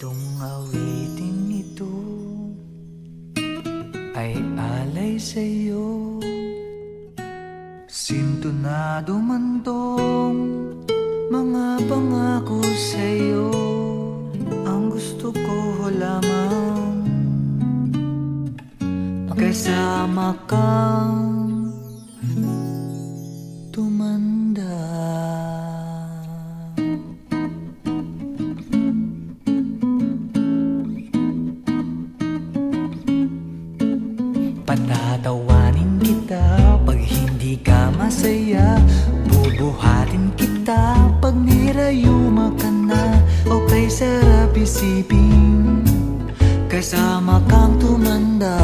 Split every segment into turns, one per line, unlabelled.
Itong awiting ito ay alay sa'yo. Sintonado man tong mga pangako sa'yo. Ang gusto ko lamang magkasama kang tumanda. Patatawanin kita pag hindi ka masaya. Bubuhatin kita pag nirayuma ka na. O kay sarap isipin kasama kang tumanda.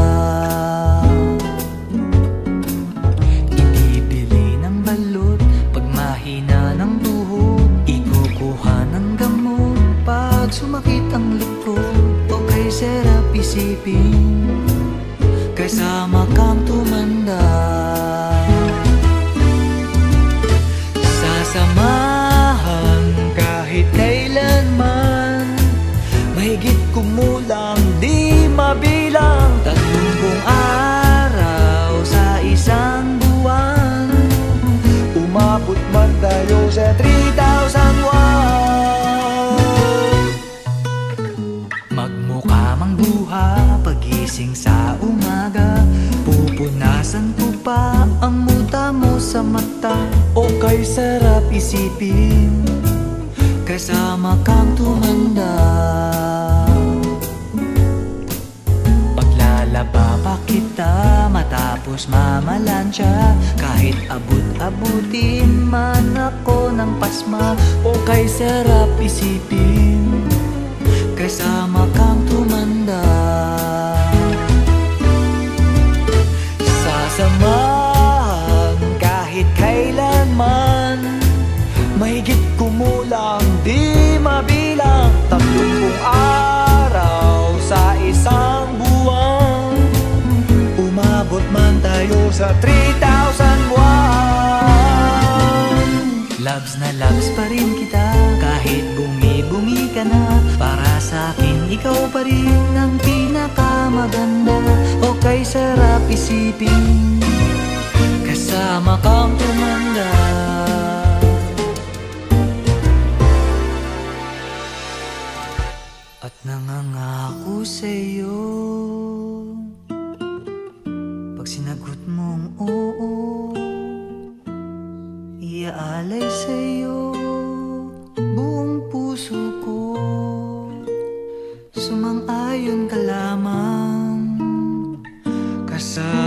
Ibibili ng balot pag mahina ng tuhod. Ikukuha ng gamot pag sumakit ang likod. O kay sarap isipin kasama kang tumanda. Sasamahan kahit kailanman, mahigit kumulang di mabilang. 30 araw sa isang buwan, umabot man tayo sa 3,000 magmukha mang buha pagising sa umaga. Pupunasan ko pa ang muta mo sa mata. O kay sarap isipin kasama kang tumanda. Paglalaba pa kita matapos mamalansya. Kahit abut-abutin man ako ng pasma. O kay sarap isipin kasama kang tumanda. Sasamahan kahit kailanman, mahigit kumulang di mabilang. 30 araw sa isang buwan, umabot man tayo sa 3,000 buwan. Loves na loves pa rin kita kahit bumi-bumi ka na. Para sa akin ikaw pa rin ang pinakamaganda. O kay sarap isipin kasama kang tumanda. At nangangako sa'yo pag sinagot mong oo, iaalay sa'yo buong puso ko. Sumang-ayon ka lamang kasama